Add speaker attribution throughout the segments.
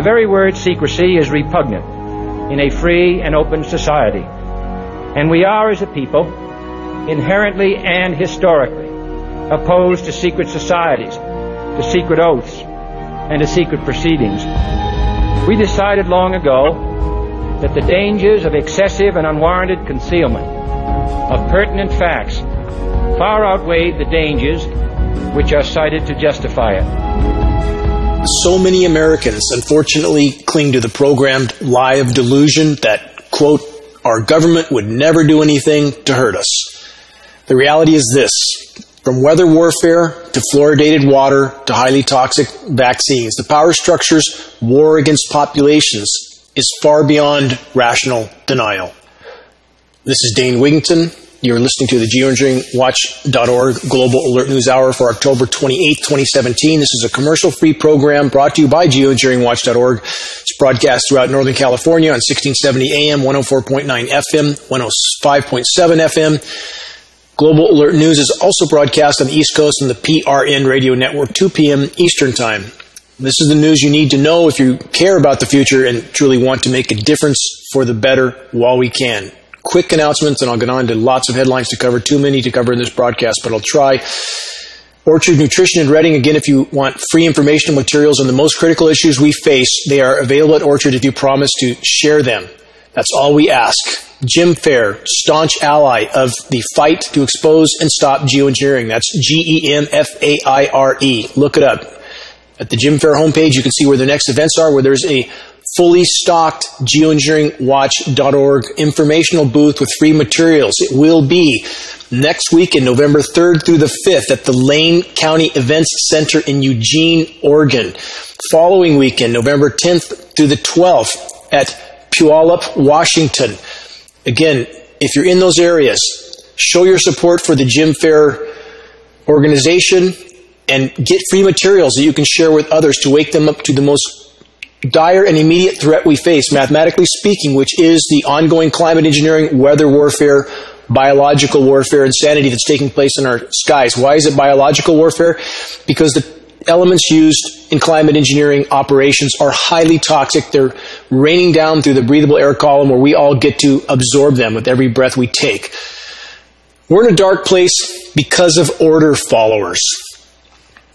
Speaker 1: The very word secrecy is repugnant in a free and open society. And we are, as a people, inherently and historically opposed to secret societies, to secret oaths, and to secret proceedings. We decided long ago that the dangers of excessive and unwarranted concealment of pertinent facts far outweighed the dangers which are cited to justify it.
Speaker 2: So many Americans, unfortunately, cling to the programmed lie of delusion that, quote, our government would never do anything to hurt us. The reality is this: from weather warfare to fluoridated water to highly toxic vaccines, the power structure's war against populations is far beyond rational denial. This is Dane Wigington. You're listening to the GeoEngineeringWatch.org Global Alert News Hour for October 28, 2017. This is a commercial-free program brought to you by GeoEngineeringWatch.org. It's broadcast throughout Northern California on 1670 AM, 104.9 FM, 105.7 FM. Global Alert News is also broadcast on the East Coast on the PRN radio network, 2 p.m. Eastern Time. This is the news you need to know if you care about the future and truly want to make a difference for the better while we can. Quick announcements, and I'll get on to lots of headlines to cover. Too many to cover in this broadcast, but I'll try. Orchard Nutrition in Reading. Again, if you want free informational materials on the most critical issues we face, they are available at Orchard if you promise to share them. That's all we ask. Jim Fair, staunch ally of the fight to expose and stop geoengineering. That's GEMFAIRE. Look it up. At the Jim Fair homepage, you can see where the next events are, where there's a fully stocked GeoEngineeringWatch.org informational booth with free materials. It will be next weekend, November 3rd through the 5th at the Lane County Events Center in Eugene, Oregon. Following weekend, November 10th through the 12th at Puyallup, Washington. Again, if you're in those areas, show your support for the Jim Fair organization and get free materials that you can share with others to wake them up to the most dire and immediate threat we face, mathematically speaking, which is the ongoing climate engineering, weather warfare, biological warfare, insanity that's taking place in our skies. Why is it biological warfare? Because the elements used in climate engineering operations are highly toxic. They're raining down through the breathable air column where we all get to absorb them with every breath we take. We're in a dark place because of order followers.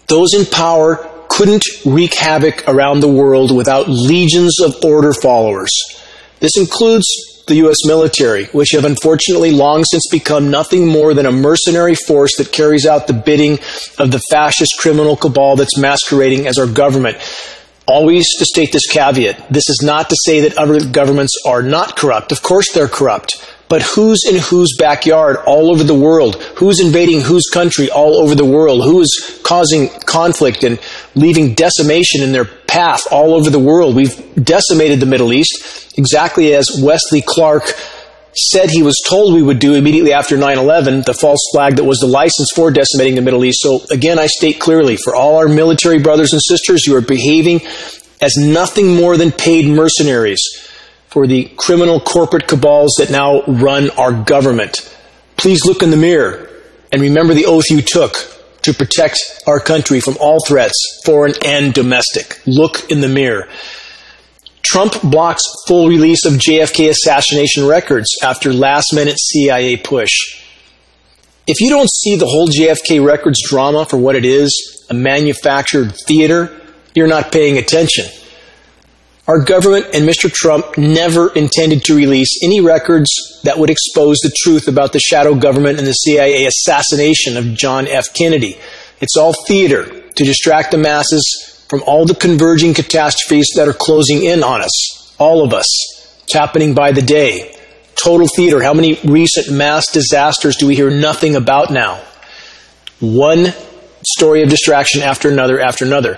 Speaker 2: Those in power couldn't wreak havoc around the world without legions of order followers. This includes the U.S. military, which have unfortunately long since become nothing more than a mercenary force that carries out the bidding of the fascist criminal cabal that's masquerading as our government. Always to state this caveat, this is not to say that other governments are not corrupt. Of course they're corrupt. But who's in whose backyard all over the world? Who's invading whose country all over the world? Who is causing conflict and leaving decimation in their path all over the world? We've decimated the Middle East, exactly as Wesley Clark said he was told we would do immediately after 9/11, the false flag that was the license for decimating the Middle East. So again, I state clearly, for all our military brothers and sisters, you are behaving as nothing more than paid mercenaries for the criminal corporate cabals that now run our government. Please look in the mirror and remember the oath you took to protect our country from all threats, foreign and domestic. Look in the mirror. Trump blocks full release of JFK assassination records after last-minute CIA push. If you don't see the whole JFK records drama for what it is, a manufactured theater, you're not paying attention. Our government and Mr. Trump never intended to release any records that would expose the truth about the shadow government and the CIA assassination of John F. Kennedy. It's all theater to distract the masses from all the converging catastrophes that are closing in on us, all of us. It's happening by the day. Total theater. How many recent mass disasters do we hear nothing about now? One story of distraction after another after another.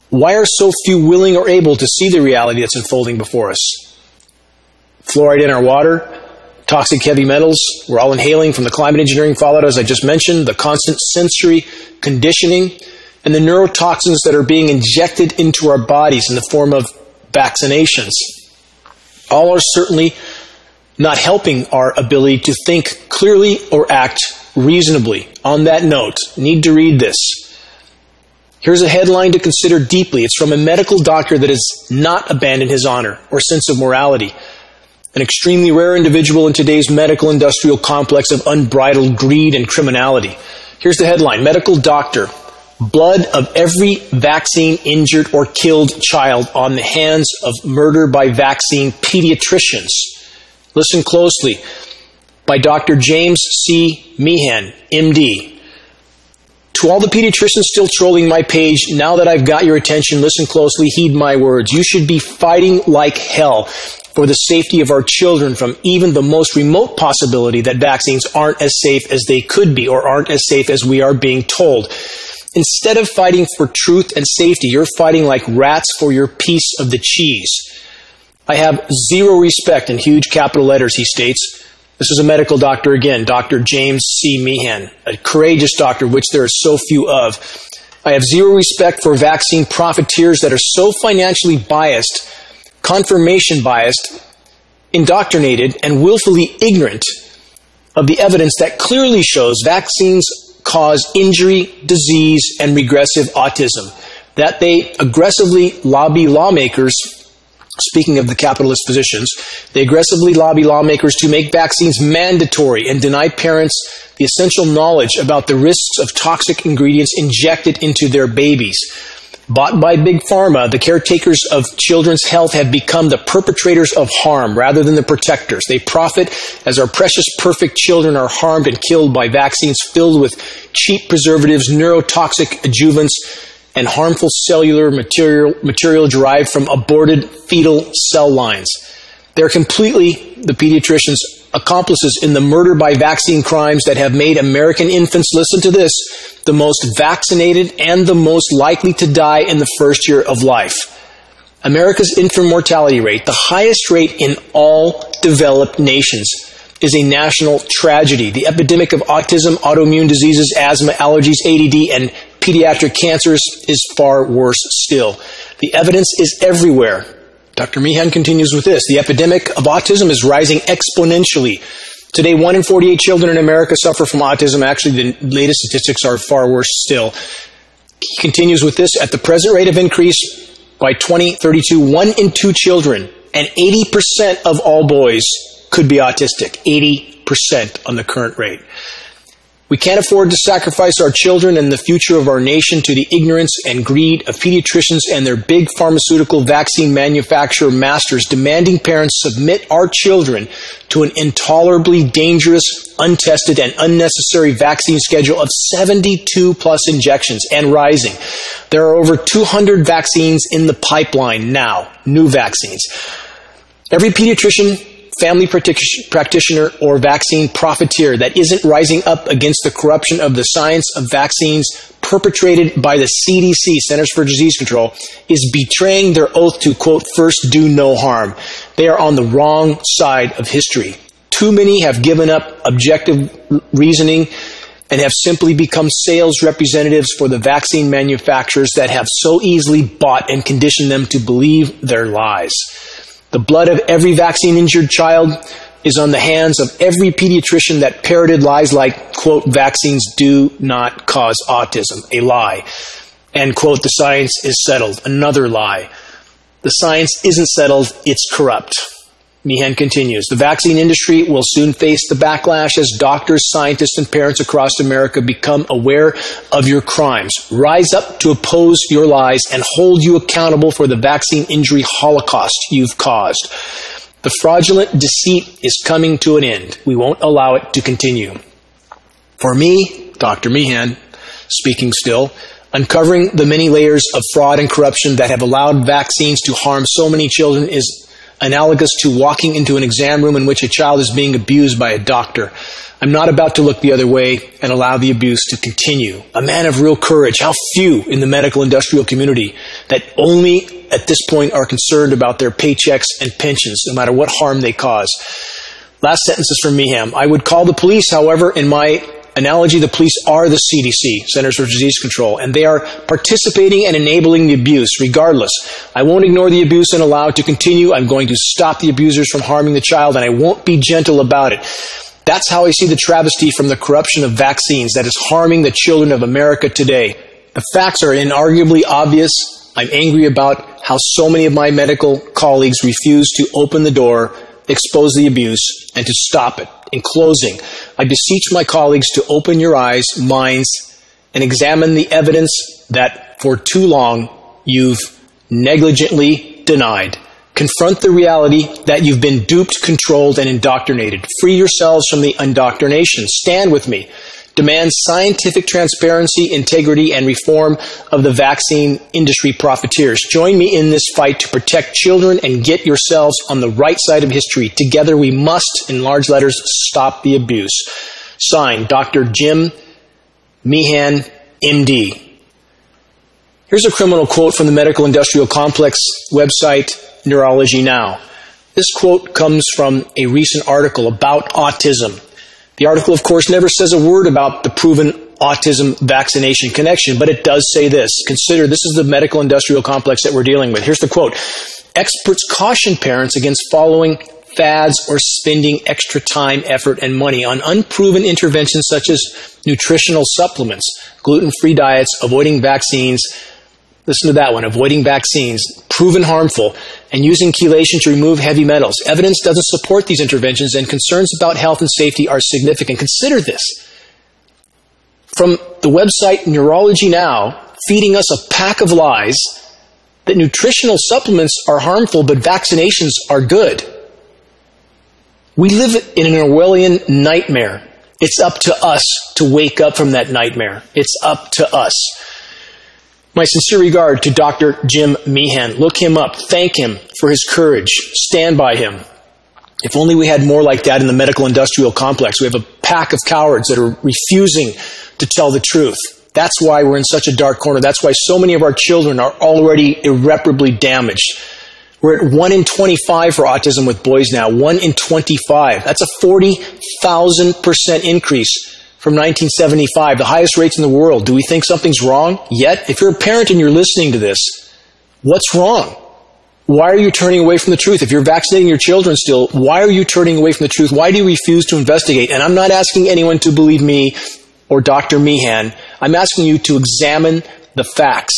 Speaker 2: Why are so few willing or able to see the reality that's unfolding before us? Fluoride in our water, toxic heavy metals, we're all inhaling from the climate engineering fallout, as I just mentioned, the constant sensory conditioning, and the neurotoxins that are being injected into our bodies in the form of vaccinations. All are certainly not helping our ability to think clearly or act reasonably. On that note, need to read this. Here's a headline to consider deeply. It's from a medical doctor that has not abandoned his honor or sense of morality. An extremely rare individual in today's medical industrial complex of unbridled greed and criminality. Here's the headline. Medical doctor. Blood of every vaccine injured or killed child on the hands of murder by vaccine pediatricians. Listen closely. By Dr. James C. Meehan, MD. To all the pediatricians still trolling my page, now that I've got your attention, listen closely, heed my words. You should be fighting like hell for the safety of our children from even the most remote possibility that vaccines aren't as safe as they could be or aren't as safe as we are being told. Instead of fighting for truth and safety, you're fighting like rats for your piece of the cheese. I have zero respect, in huge capital letters, he states. This is a medical doctor again, Dr. James C. Meehan, a courageous doctor, which there are so few of. I have zero respect for vaccine profiteers that are so financially biased, confirmation biased, indoctrinated, and willfully ignorant of the evidence that clearly shows vaccines cause injury, disease, and regressive autism. That they aggressively lobby lawmakers. Speaking of the capitalist physicians, they aggressively lobby lawmakers to make vaccines mandatory and deny parents the essential knowledge about the risks of toxic ingredients injected into their babies. Bought by Big Pharma, the caretakers of children's health have become the perpetrators of harm rather than the protectors. They profit as our precious, perfect children are harmed and killed by vaccines filled with cheap preservatives, neurotoxic adjuvants, and harmful cellular material derived from aborted fetal cell lines. They're completely, the pediatricians, accomplices in the murder by vaccine crimes that have made American infants, listen to this, the most vaccinated and the most likely to die in the first year of life. America's infant mortality rate, the highest rate in all developed nations, is a national tragedy. The epidemic of autism, autoimmune diseases, asthma, allergies, ADD, and pediatric cancers is far worse still. The evidence is everywhere. Dr. Meehan continues with this. The epidemic of autism is rising exponentially. Today, 1 in 48 children in America suffer from autism. Actually, the latest statistics are far worse still. He continues with this. At the present rate of increase, by 2032, 1 in 2 children and 80% of all boys could be autistic. 80% on the current rate. We can't afford to sacrifice our children and the future of our nation to the ignorance and greed of pediatricians and their big pharmaceutical vaccine manufacturer masters demanding parents submit our children to an intolerably dangerous, untested, and unnecessary vaccine schedule of 72 plus injections and rising. There are over 200 vaccines in the pipeline now, new vaccines. Every pediatrician, family practitioner, or vaccine profiteer that isn't rising up against the corruption of the science of vaccines perpetrated by the CDC, Centers for Disease Control, is betraying their oath to, quote, first do no harm. They are on the wrong side of history. Too many have given up objective reasoning and have simply become sales representatives for the vaccine manufacturers that have so easily bought and conditioned them to believe their lies. The blood of every vaccine-injured child is on the hands of every pediatrician that parroted lies like, quote, vaccines do not cause autism, a lie, and, quote, the science is settled, another lie. The science isn't settled, it's corrupt. Meehan continues, the vaccine industry will soon face the backlash as doctors, scientists, and parents across America become aware of your crimes, rise up to oppose your lies, and hold you accountable for the vaccine injury holocaust you've caused. The fraudulent deceit is coming to an end. We won't allow it to continue. For me, Dr. Meehan, speaking still, uncovering the many layers of fraud and corruption that have allowed vaccines to harm so many children is analogous to walking into an exam room in which a child is being abused by a doctor. I'm not about to look the other way and allow the abuse to continue. A man of real courage, how few in the medical industrial community that only at this point are concerned about their paychecks and pensions, no matter what harm they cause. Last sentence is from Meehan. I would call the police, however, in my analogy, the police are the CDC, Centers for Disease Control, and they are participating and enabling the abuse regardless. I won't ignore the abuse and allow it to continue. I'm going to stop the abusers from harming the child, and I won't be gentle about it. That's how I see the travesty from the corruption of vaccines that is harming the children of America today. The facts are inarguably obvious. I'm angry about how so many of my medical colleagues refuse to open the door, expose the abuse, and to stop it. In closing, I beseech my colleagues to open your eyes, minds, and examine the evidence that for too long you've negligently denied. Confront the reality that you've been duped, controlled, and indoctrinated. Free yourselves from the indoctrination. Stand with me. Demand scientific transparency, integrity, and reform of the vaccine industry profiteers. Join me in this fight to protect children and get yourselves on the right side of history. Together we must, in large letters, stop the abuse. Signed, Dr. Jim Meehan, MD. Here's a criminal quote from the Medical Industrial Complex website, Neurology Now. This quote comes from a recent article about autism. The article, of course, never says a word about the proven autism vaccination connection, but it does say this. Consider, this is the medical industrial complex that we're dealing with. Here's the quote. Experts caution parents against following fads or spending extra time, effort, and money on unproven interventions such as nutritional supplements, gluten-free diets, avoiding vaccines. Listen to that one. Avoiding vaccines, proven harmful, and using chelation to remove heavy metals. Evidence doesn't support these interventions, and concerns about health and safety are significant. Consider this. From the website Neurology Now, feeding us a pack of lies that nutritional supplements are harmful, but vaccinations are good. We live in an Orwellian nightmare. It's up to us to wake up from that nightmare. It's up to us. My sincere regard to Dr. Jim Meehan. Look him up. Thank him for his courage. Stand by him. If only we had more like that in the medical industrial complex. We have a pack of cowards that are refusing to tell the truth. That's why we're in such a dark corner. That's why so many of our children are already irreparably damaged. We're at 1 in 25 for autism with boys now. 1 in 25. That's a 40,000% increase from 1975, the highest rates in the world. Do we think something's wrong yet? If you're a parent and you're listening to this, what's wrong? Why are you turning away from the truth? If you're vaccinating your children still, why are you turning away from the truth? Why do you refuse to investigate? And I'm not asking anyone to believe me or Dr. Meehan. I'm asking you to examine the facts,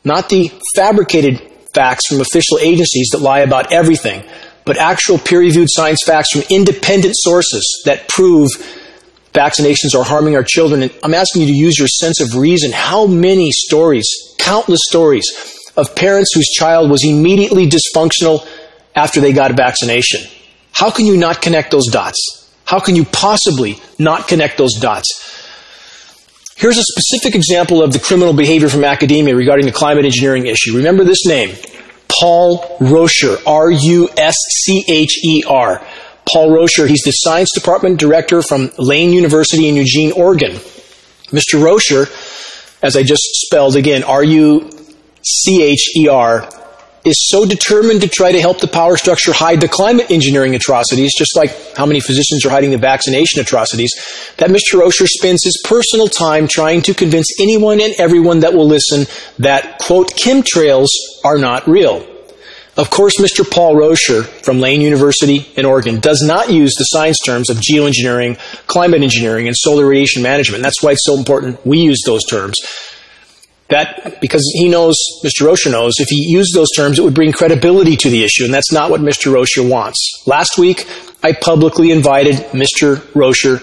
Speaker 2: not the fabricated facts from official agencies that lie about everything, but actual peer-reviewed science facts from independent sources that prove vaccinations are harming our children. And I'm asking you to use your sense of reason. How many stories, countless stories, of parents whose child was immediately dysfunctional after they got a vaccination? How can you not connect those dots? How can you possibly not connect those dots? Here's a specific example of the criminal behavior from academia regarding the climate engineering issue. Remember this name, Paul Rocher, R-U-S-C-H-E-R. Paul Rocher, he's the science department director from Lane University in Eugene, Oregon. Mr. Rocher, as I just spelled again, R-U-C-H-E-R, is so determined to try to help the power structure hide the climate engineering atrocities, just like how many physicians are hiding the vaccination atrocities, that Mr. Rocher spends his personal time trying to convince anyone and everyone that will listen that, quote, chemtrails are not real. Of course, Mr. Paul Rocher from Lane University in Oregon does not use the science terms of geoengineering, climate engineering, and solar radiation management. That's why it's so important we use those terms. That, because he knows, Mr. Rocher knows, if he used those terms, it would bring credibility to the issue, and that's not what Mr. Rocher wants. Last week, I publicly invited Mr. Rocher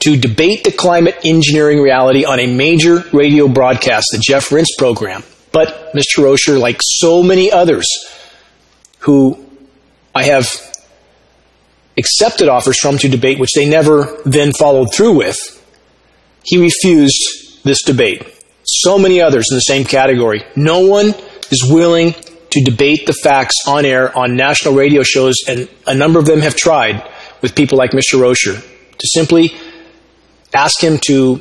Speaker 2: to debate the climate engineering reality on a major radio broadcast, the Jeff Rintz program. But Mr. Rocher, like so many others who I have accepted offers from to debate, which they never then followed through with, he refused this debate. So many others in the same category. No one is willing to debate the facts on air on national radio shows, and a number of them have tried with people like Mr. Rocher to simply ask him to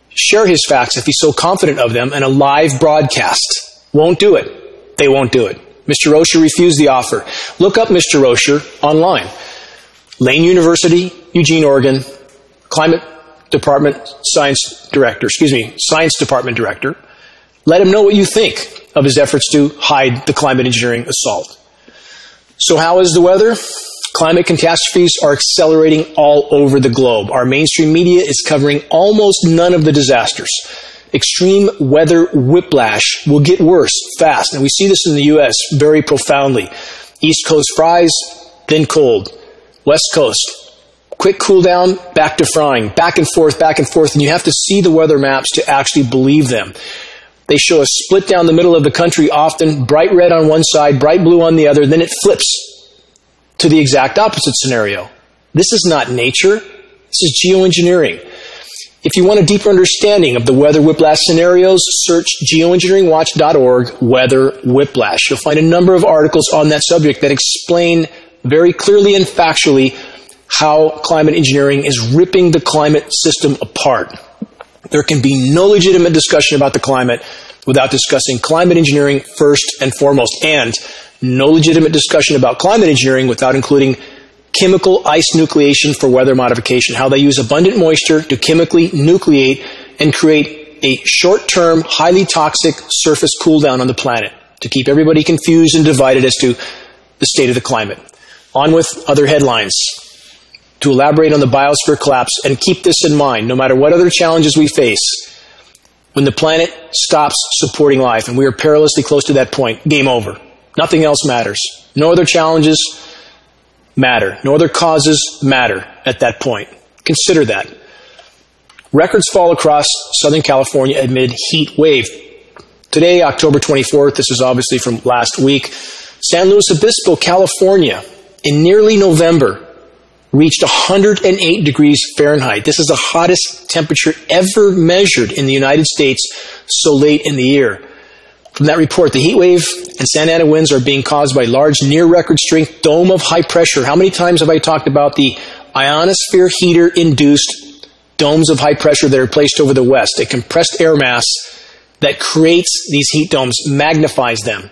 Speaker 2: share his facts if he's so confident of them in a live broadcast. Won't do it. They won't do it. Mr. Rocher refused the offer. Look up Mr. Rocher online. Lane University, Eugene, Oregon, Climate Department Science Department Director. Let him know what you think of his efforts to hide the climate engineering assault. So how is the weather? Climate catastrophes are accelerating all over the globe. Our mainstream media is covering almost none of the disasters. Extreme weather whiplash will get worse fast. And we see this in the U.S. very profoundly. East Coast fries, then cold. West Coast, quick cool down, back to frying, back and forth, and you have to see the weather maps to actually believe them. They show a split down the middle of the country often, bright red on one side, bright blue on the other, then it flips to the exact opposite scenario. This is not nature. This is geoengineering. If you want a deeper understanding of the weather whiplash scenarios, search geoengineeringwatch.org weather whiplash. You'll find a number of articles on that subject that explain very clearly and factually how climate engineering is ripping the climate system apart. There can be no legitimate discussion about the climate without discussing climate engineering first and foremost, and no legitimate discussion about climate engineering without including chemical ice nucleation for weather modification, how they use abundant moisture to chemically nucleate and create a short-term, highly toxic surface cool-down on the planet to keep everybody confused and divided as to the state of the climate. On with other headlines to elaborate on the biosphere collapse, and keep this in mind, no matter what other challenges we face, when the planet stops supporting life, and we are perilously close to that point, game over. Nothing else matters. No other challenges matter. No other causes matter at that point. Consider that. Records fall across Southern California amid heat wave. Today, October 24th, this is obviously from last week, San Luis Obispo, California, in nearly November, reached 108 degrees Fahrenheit. This is the hottest temperature ever measured in the United States so late in the year. From that report, the heat wave and Santa Ana winds are being caused by large near-record strength dome of high pressure. How many times have I talked about the ionosphere heater-induced domes of high pressure that are placed over the west? A compressed air mass that creates these heat domes, magnifies them.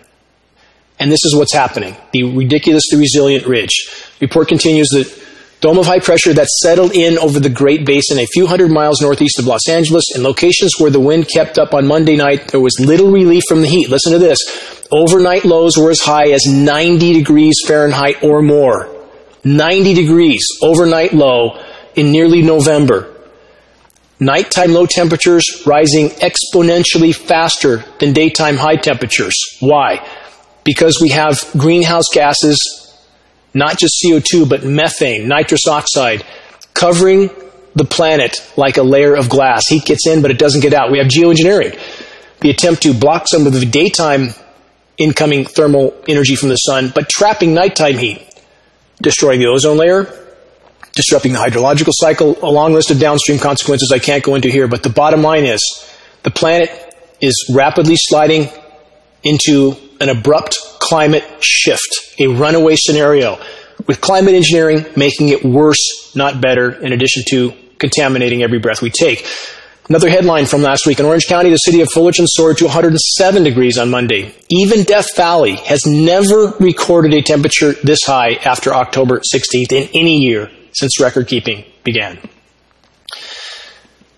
Speaker 2: And this is what's happening. The ridiculously resilient ridge. The report continues that dome of high pressure that settled in over the Great Basin a few hundred miles northeast of Los Angeles in locations where the wind kept up on Monday night. There was little relief from the heat. Listen to this. Overnight lows were as high as 90 degrees Fahrenheit or more. 90 degrees overnight low in nearly November. Nighttime low temperatures rising exponentially faster than daytime high temperatures. Why? Because we have greenhouse gases, not just CO2, but methane, nitrous oxide, covering the planet like a layer of glass. Heat gets in, but it doesn't get out. We have geoengineering. The attempt to block some of the daytime incoming thermal energy from the sun, but trapping nighttime heat, destroying the ozone layer, disrupting the hydrological cycle, a long list of downstream consequences I can't go into here. But the bottom line is the planet is rapidly sliding into an abrupt climate shift, a runaway scenario, with climate engineering making it worse, not better, in addition to contaminating every breath we take. Another headline from last week. In Orange County, the city of Fullerton soared to 107 degrees on Monday. Even Death Valley has never recorded a temperature this high after October 16th in any year since record keeping began.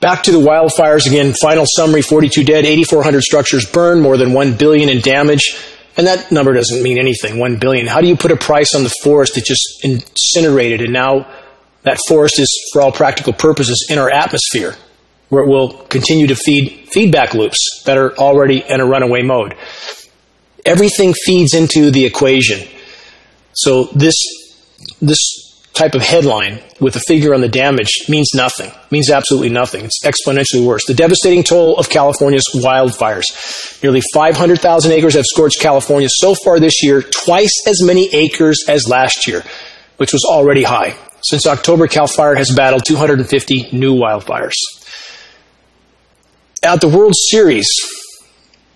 Speaker 2: Back to the wildfires again. Final summary, 42 dead, 8,400 structures burned, more than $1 billion in damage. And that number doesn't mean anything, $1 billion. How do you put a price on the forest that just incinerated, and now that forest is, for all practical purposes, in our atmosphere, where it will continue to feed feedback loops that are already in a runaway mode? Everything feeds into the equation. So this type of headline with a figure on the damage means nothing, means absolutely nothing. It's exponentially worse. The devastating toll of California's wildfires. Nearly 500,000 acres have scorched California so far this year, twice as many acres as last year, which was already high. Since October, CAL FIRE has battled 250 new wildfires. At the World Series,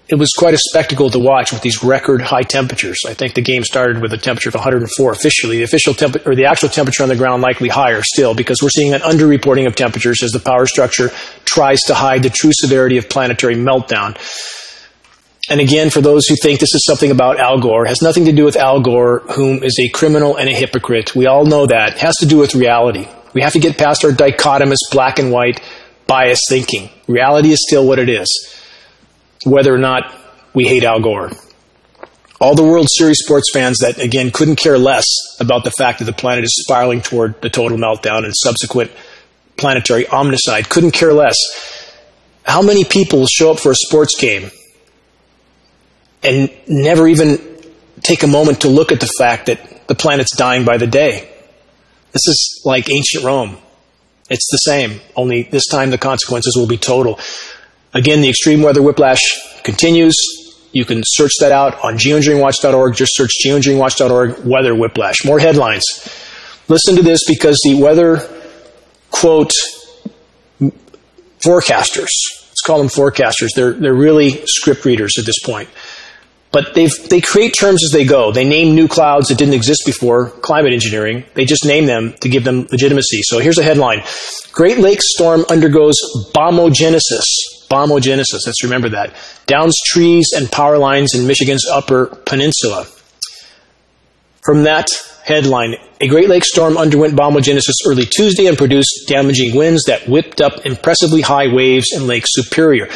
Speaker 2: it was quite a spectacle to watch with these record high temperatures. I think the game started with a temperature of 104 officially. The official temperature, or the actual temperature on the ground, likely higher still, because we're seeing an underreporting of temperatures as the power structure tries to hide the true severity of planetary meltdown. And again, for those who think this is something about Al Gore, it has nothing to do with Al Gore, whom is a criminal and a hypocrite. We all know that. It has to do with reality. We have to get past our dichotomous black and white bias thinking. Reality is still what it is, whether or not we hate Al Gore. All the World Series sports fans that, again, couldn't care less about the fact that the planet is spiraling toward the total meltdown and subsequent planetary omnicide, couldn't care less. How many people will show up for a sports game and never even take a moment to look at the fact that the planet's dying by the day? This is like ancient Rome. It's the same, only this time the consequences will be total. Again, the extreme weather whiplash continues. You can search that out on geoengineeringwatch.org. Just search geoengineeringwatch.org, weather whiplash. More headlines. Listen to this, because the weather, quote, forecasters, let's call them forecasters, they're really script readers at this point. But they create terms as they go. They name new clouds that didn't exist before, climate engineering. They just name them to give them legitimacy. So here's a headline. Great Lakes storm undergoes bombogenesis. Bombogenesis, let's remember that. Downs trees and power lines in Michigan's Upper Peninsula. From that headline, a Great Lakes storm underwent bombogenesis early Tuesday and produced damaging winds that whipped up impressively high waves in Lake Superior.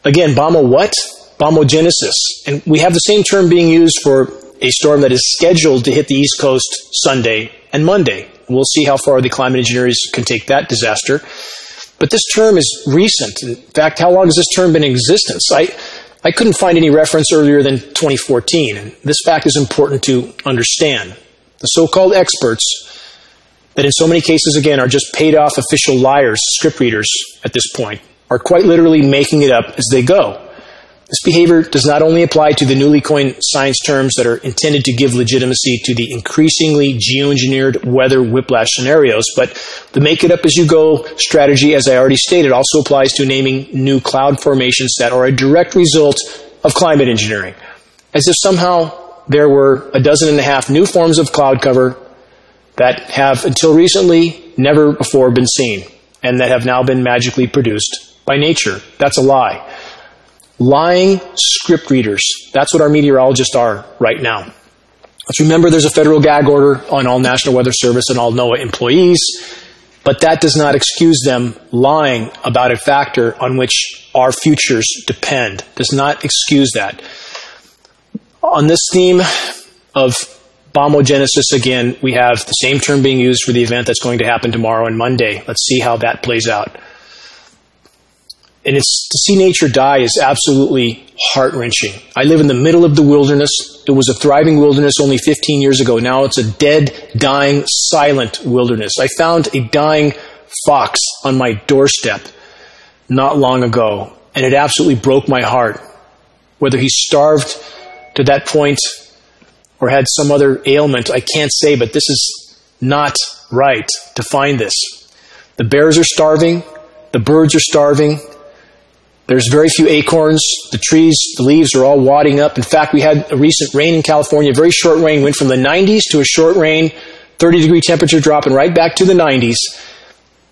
Speaker 2: Again, what? Bombogenesis. And we have the same term being used for a storm that is scheduled to hit the East Coast Sunday and Monday. We'll see how far the climate engineers can take that disaster. But this term is recent. In fact, how long has this term been in existence? I couldn't find any reference earlier than 2014. And this fact is important to understand. The so-called experts, that in so many cases, again, are just paid-off official liars, script readers at this point, are quite literally making it up as they go. This behavior does not only apply to the newly coined science terms that are intended to give legitimacy to the increasingly geoengineered weather whiplash scenarios, but the make-it-up-as-you-go strategy, as I already stated, also applies to naming new cloud formations that are a direct result of climate engineering, as if somehow there were 12.5 new forms of cloud cover that have, until recently, never before been seen, and that have now been magically produced by nature. That's a lie. Lying script readers. That's what our meteorologists are right now. Let's remember there's a federal gag order on all National Weather Service and all NOAA employees, but that does not excuse them lying about a factor on which our futures depend. Does not excuse that. On this theme of bombogenesis, again, we have the same term being used for the event that's going to happen tomorrow and Monday. Let's see how that plays out. And to see nature die is absolutely heart-wrenching. I live in the middle of the wilderness. It was a thriving wilderness only 15 years ago. Now it's a dead, dying, silent wilderness. I found a dying fox on my doorstep not long ago, and it absolutely broke my heart. Whether he starved to that point or had some other ailment, I can't say, but this is not right to find this. The bears are starving. The birds are starving. There's very few acorns. The trees, the leaves are all wadding up. In fact, we had a recent rain in California, very short rain, went from the 90s to a short rain, 30-degree temperature drop, and right back to the 90s.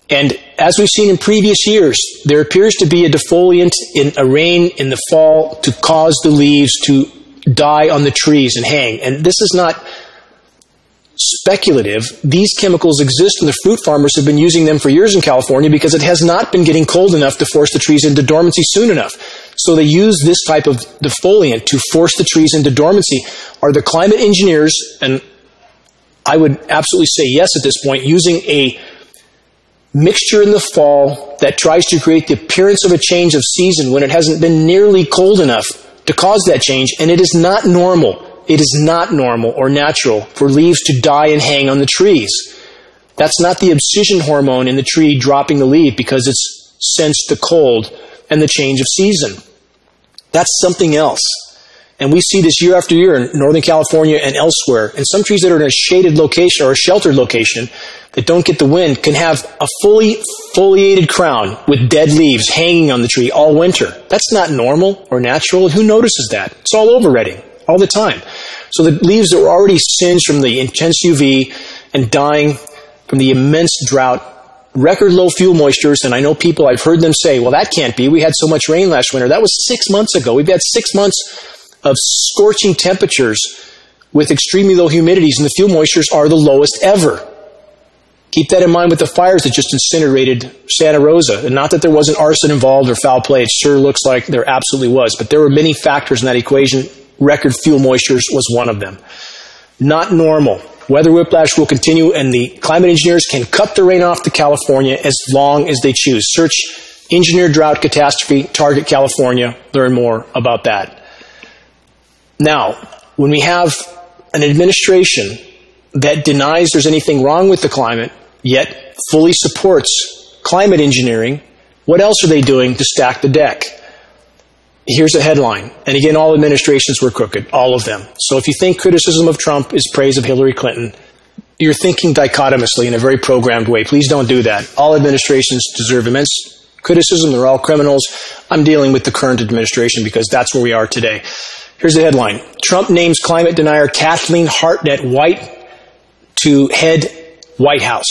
Speaker 2: And as we've seen in previous years, there appears to be a defoliant in a rain in the fall to cause the leaves to die on the trees and hang. And this is not speculative. These chemicals exist, and the fruit farmers have been using them for years in California because it has not been getting cold enough to force the trees into dormancy soon enough. So they use this type of defoliant to force the trees into dormancy. Are the climate engineers, and I would absolutely say yes at this point, using a mixture in the fall that tries to create the appearance of a change of season when it hasn't been nearly cold enough to cause that change? And it is not normal. It is not normal or natural for leaves to die and hang on the trees. That's not the abscission hormone in the tree dropping the leaf because it's sensed the cold and the change of season. That's something else. And we see this year after year in Northern California and elsewhere. And some trees that are in a shaded location or a sheltered location that don't get the wind can have a fully foliated crown with dead leaves hanging on the tree all winter. That's not normal or natural. Who notices that? It's all over Redding all the time. So the leaves that were already singed from the intense UV and dying from the immense drought, record low fuel moistures, and I know people, I've heard them say, well, that can't be. We had so much rain last winter. That was 6 months ago. We've had 6 months of scorching temperatures with extremely low humidities, and the fuel moistures are the lowest ever. Keep that in mind with the fires that just incinerated Santa Rosa. And not that there wasn't arson involved or foul play. It sure looks like there absolutely was. But there were many factors in that equation. Record fuel moistures was one of them. Not normal. Weather whiplash will continue, and the climate engineers can cut the rain off to California as long as they choose. Search Engineered drought catastrophe, target California. Learn more about that. Now, when we have an administration that denies there's anything wrong with the climate, yet fully supports climate engineering, what else are they doing to stack the deck? Here's a headline. And again, all administrations were crooked, all of them. So if you think criticism of Trump is praise of Hillary Clinton, you're thinking dichotomously in a very programmed way. Please don't do that. All administrations deserve immense criticism. They're all criminals. I'm dealing with the current administration because that's where we are today. Here's the headline. Trump names climate denier Kathleen Hartnett White to head White House.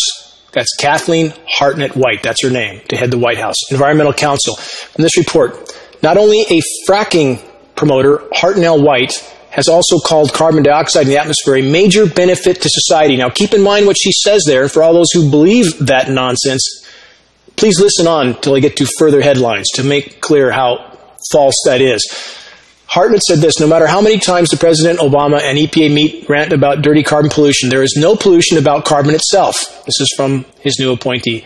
Speaker 2: That's Kathleen Hartnett White. That's her name, to head the White House. Environmental Council. In this report, not only a fracking promoter, Hartnell White, has also called carbon dioxide in the atmosphere a major benefit to society. Now, keep in mind what she says there. For all those who believe that nonsense, please listen on till I get to further headlines to make clear how false that is. Hartnett said this: no matter how many times the President, Obama, and EPA meet rant about dirty carbon pollution, there is no pollution about carbon itself. This is from his new appointee.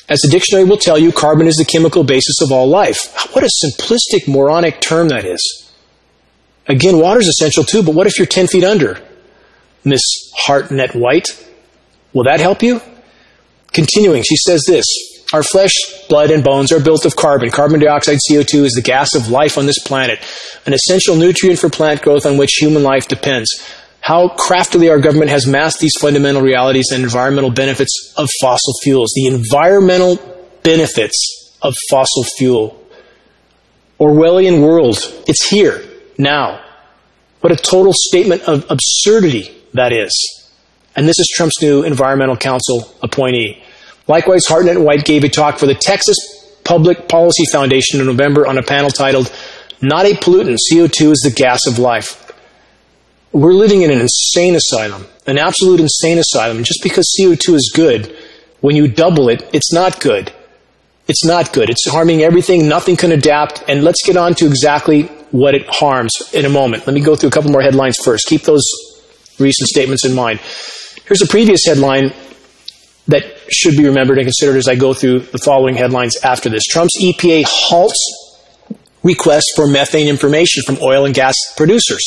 Speaker 2: As the dictionary will tell you, carbon is the chemical basis of all life. What a simplistic, moronic term that is. Again, water is essential too, but what if you're 10 feet under? Miss Hartnett White, will that help you? Continuing, she says this: our flesh, blood, and bones are built of carbon. Carbon dioxide, CO2, is the gas of life on this planet, an essential nutrient for plant growth on which human life depends. How craftily our government has masked these fundamental realities and environmental benefits of fossil fuels. The environmental benefits of fossil fuel. Orwellian world. It's here, now. What a total statement of absurdity that is. And this is Trump's new Environmental Council appointee. Likewise, Hartnett White gave a talk for the Texas Public Policy Foundation in November on a panel titled, Not a Pollutant, CO2 is the Gas of Life. We're living in an insane asylum, an absolute insane asylum. And just because CO2 is good, when you double it, it's not good. It's not good. It's harming everything. Nothing can adapt. And let's get on to exactly what it harms in a moment. Let me go through a couple more headlines first. Keep those recent statements in mind. Here's a previous headline that should be remembered and considered as I go through the following headlines after this. Trump's EPA halts request for methane information from oil and gas producers.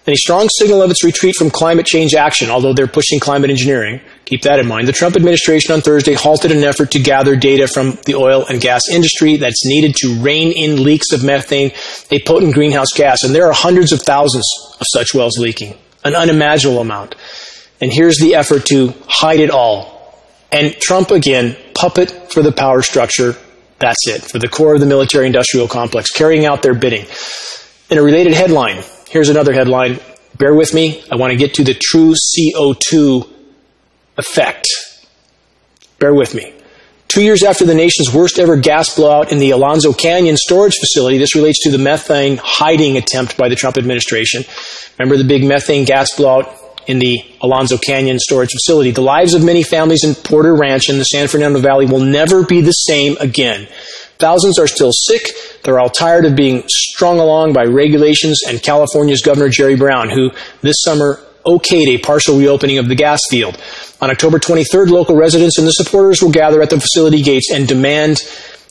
Speaker 2: In a strong signal of its retreat from climate change action, although they're pushing climate engineering, keep that in mind, the Trump administration on Thursday halted an effort to gather data from the oil and gas industry that's needed to rein in leaks of methane, a potent greenhouse gas. And there are hundreds of thousands of such wells leaking, an unimaginable amount. And here's the effort to hide it all. And Trump, again, puppet for the power structure. That's it, for the core of the military-industrial complex, carrying out their bidding. In a related headline, here's another headline. Bear with me. I want to get to the true CO2 effect. Bear with me. 2 years after the nation's worst ever gas blowout in the Alonzo Canyon storage facility, this relates to the methane hiding attempt by the Trump administration. Remember the big methane gas blowout in the Alonzo Canyon storage facility? The lives of many families in Porter Ranch in the San Fernando Valley will never be the same again. Thousands are still sick. They're all tired of being strung along by regulations and California's Governor Jerry Brown, who this summer okayed a partial reopening of the gas field. On October 23rd, local residents and the supporters will gather at the facility gates and demand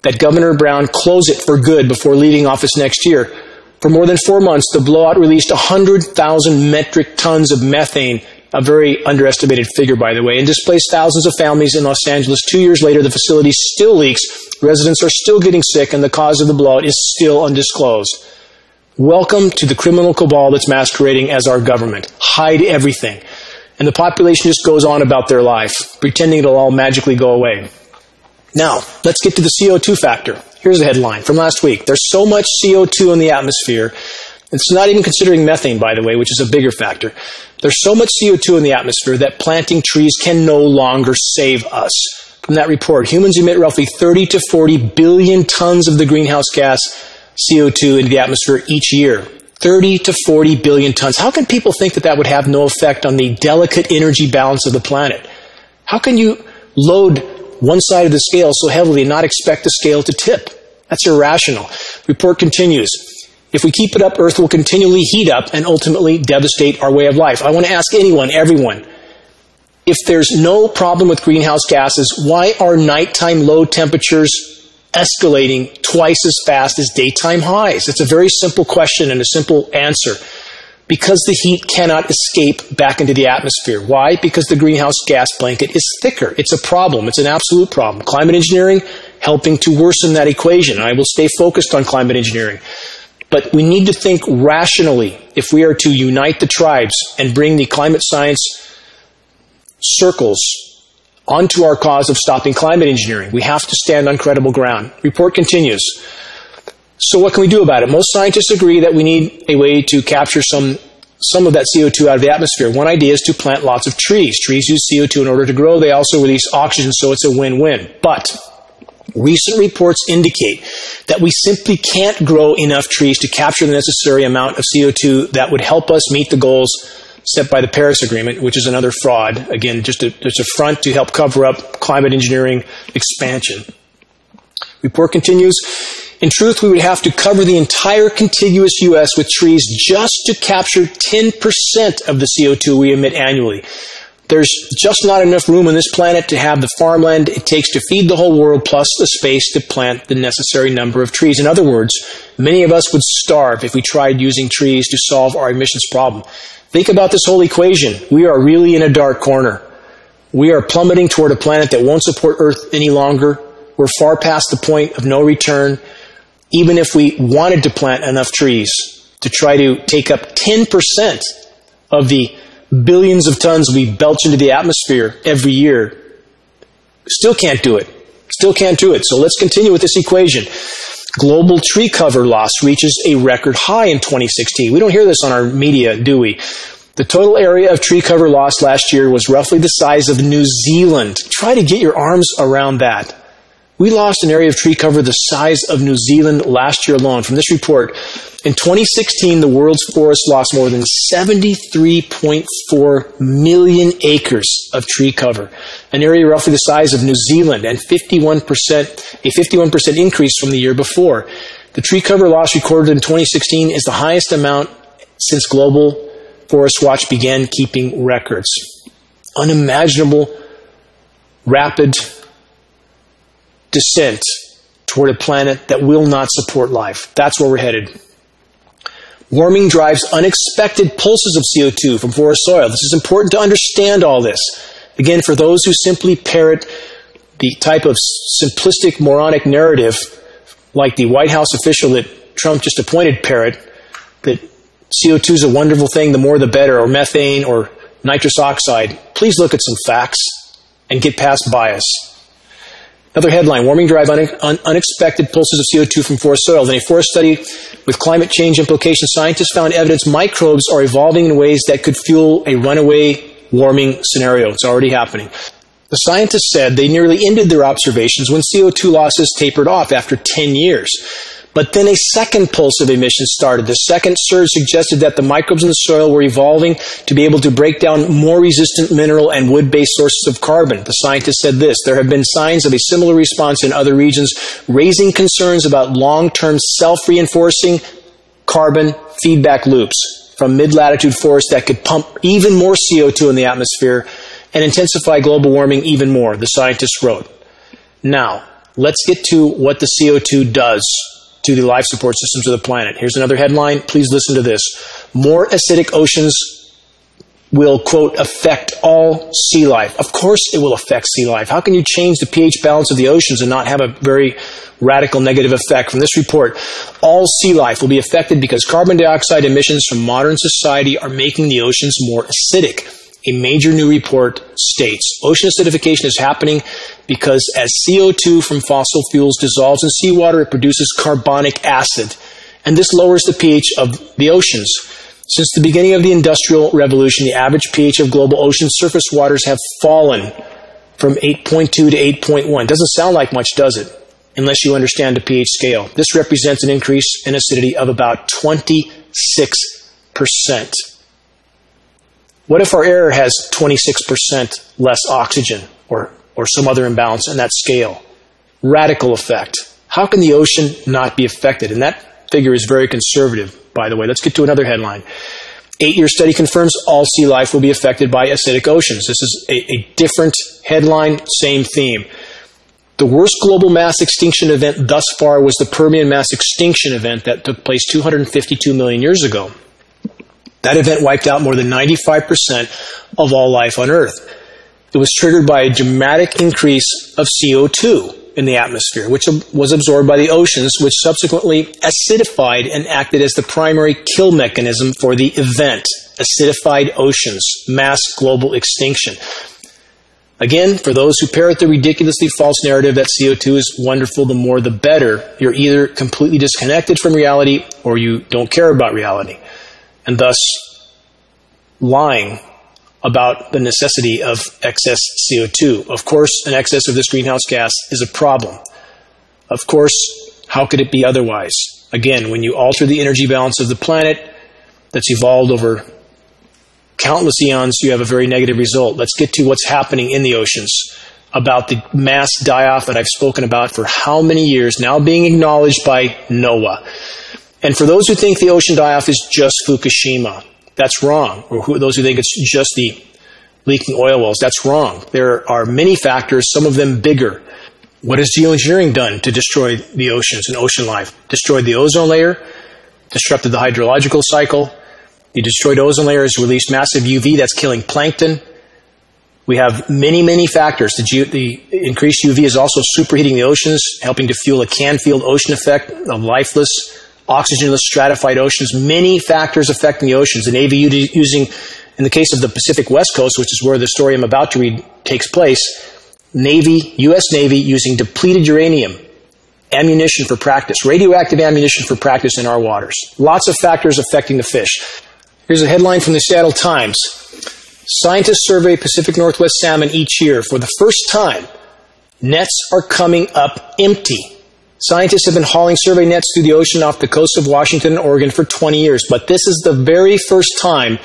Speaker 2: that Governor Brown close it for good before leaving office next year. For more than 4 months, the blowout released 100,000 metric tons of methane, a very underestimated figure, by the way, and displaced thousands of families in Los Angeles. 2 years later, the facility still leaks. Residents are still getting sick, and the cause of the blowout is still undisclosed. Welcome to the criminal cabal that's masquerading as our government. Hide everything. And the population just goes on about their life, pretending it'll all magically go away. Now, let's get to the CO2 factor. Here's a headline from last week. There's so much CO2 in the atmosphere. It's not even considering methane, by the way, which is a bigger factor. There's so much CO2 in the atmosphere that planting trees can no longer save us. From that report, humans emit roughly 30 to 40 billion tons of the greenhouse gas CO2 into the atmosphere each year. 30 to 40 billion tons. How can people think that that would have no effect on the delicate energy balance of the planet? How can you load one side of the scale so heavily and not expect the scale to tip? That's irrational. Report continues. If we keep it up, Earth will continually heat up and ultimately devastate our way of life. I want to ask anyone, everyone, if there's no problem with greenhouse gases, why are nighttime low temperatures escalating twice as fast as daytime highs? It's a very simple question and a simple answer. Because the heat cannot escape back into the atmosphere. Why? Because the greenhouse gas blanket is thicker. It's a problem. It's an absolute problem. Climate engineering helping to worsen that equation. I will stay focused on climate engineering. But we need to think rationally if we are to unite the tribes and bring the climate science circles onto our cause of stopping climate engineering. We have to stand on credible ground. Report continues. So what can we do about it? Most scientists agree that we need a way to capture some of that CO2 out of the atmosphere. One idea is to plant lots of trees. Trees use CO2 in order to grow. They also release oxygen, so it's a win-win. But recent reports indicate that we simply can't grow enough trees to capture the necessary amount of CO2 that would help us meet the goals set by the Paris Agreement, which is another fraud. Again, just a front to help cover up climate engineering expansion. Report continues. In truth, we would have to cover the entire contiguous U.S. with trees just to capture 10% of the CO2 we emit annually. There's just not enough room on this planet to have the farmland it takes to feed the whole world, plus the space to plant the necessary number of trees. In other words, many of us would starve if we tried using trees to solve our emissions problem. Think about this whole equation. We are really in a dark corner. We are plummeting toward a planet that won't support Earth any longer. We're far past the point of no return. Even if we wanted to plant enough trees to try to take up 10% of the billions of tons we belch into the atmosphere every year, still can't do it. Still can't do it. So let's continue with this equation. Global tree cover loss reaches a record high in 2016. We don't hear this on our media, do we? The total area of tree cover loss last year was roughly the size of New Zealand. Try to get your arms around that. We lost an area of tree cover the size of New Zealand last year alone. From this report, in 2016, the world's forests lost more than 73.4 million acres of tree cover, an area roughly the size of New Zealand, and a 51% increase from the year before. The tree cover loss recorded in 2016 is the highest amount since Global Forest Watch began keeping records. Unimaginable, rapid descent toward a planet that will not support life. That's where we're headed. Warming drives unexpected pulses of CO2 from forest soil. This is important to understand all this. Again, for those who simply parrot the type of simplistic, moronic narrative like the White House official that Trump just appointed parrot, that CO2 is a wonderful thing, the more the better, or methane, or nitrous oxide, please look at some facts and get past bias. Another headline, warming drive unexpected pulses of CO2 from forest soil. In a forest study with climate change implications, scientists found evidence microbes are evolving in ways that could fuel a runaway warming scenario. It's already happening. The scientists said they nearly ended their observations when CO2 losses tapered off after 10 years. But then a second pulse of emissions started. The second surge suggested that the microbes in the soil were evolving to be able to break down more resistant mineral and wood-based sources of carbon. The scientists said this: there have been signs of a similar response in other regions, raising concerns about long-term self-reinforcing carbon feedback loops from mid-latitude forests that could pump even more CO2 in the atmosphere and intensify global warming even more, the scientists wrote. Now, let's get to what the CO2 does to the life support systems of the planet. Here's another headline. Please listen to this. More acidic oceans will, quote, affect all sea life. Of course it will affect sea life. How can you change the pH balance of the oceans and not have a very radical negative effect? From this report, all sea life will be affected because carbon dioxide emissions from modern society are making the oceans more acidic. A major new report states ocean acidification is happening because as CO2 from fossil fuels dissolves in seawater, it produces carbonic acid, and this lowers the pH of the oceans. Since the beginning of the Industrial Revolution, the average pH of global ocean surface waters have fallen from 8.2 to 8.1. Doesn't sound like much, does it? Unless you understand the pH scale. This represents an increase in acidity of about 26%. What if our air has 26% less oxygen or some other imbalance in that scale? Radical effect. How can the ocean not be affected? And that figure is very conservative, by the way. Let's get to another headline. 8-year study confirms all sea life will be affected by acidic oceans. This is a different headline, same theme. The worst global mass extinction event thus far was the Permian mass extinction event that took place 252 million years ago. That event wiped out more than 95% of all life on Earth. It was triggered by a dramatic increase of CO2 in the atmosphere, which was absorbed by the oceans, which subsequently acidified and acted as the primary kill mechanism for the event. Acidified oceans, mass global extinction. Again, for those who parrot the ridiculously false narrative that CO2 is wonderful, the more the better, you're either completely disconnected from reality or you don't care about reality, and thus lying about the necessity of excess CO2. Of course, an excess of this greenhouse gas is a problem. Of course, how could it be otherwise? Again, when you alter the energy balance of the planet that's evolved over countless eons, you have a very negative result. Let's get to what's happening in the oceans, about the mass die-off that I've spoken about for how many years, now being acknowledged by NOAA. And for those who think the ocean die-off is just Fukushima, that's wrong. Or those who think it's just the leaking oil wells, that's wrong. There are many factors, some of them bigger. What has geoengineering done to destroy the oceans and ocean life? Destroyed the ozone layer, disrupted the hydrological cycle. The destroyed ozone layer has released massive UV that's killing plankton. We have many, many factors. The increased UV is also superheating the oceans, helping to fuel a Canfield ocean effect of lifeless, oxygenless, stratified oceans. Many factors affecting the oceans. The Navy using, in the case of the Pacific West Coast, which is where the story I'm about to read takes place, U.S. Navy using depleted uranium ammunition for practice, radioactive ammunition for practice in our waters. Lots of factors affecting the fish. Here's a headline from the Seattle Times. Scientists survey Pacific Northwest salmon each year. For the first time, nets are coming up empty. Scientists have been hauling survey nets through the ocean off the coast of Washington and Oregon for 20 years, but this is the very first time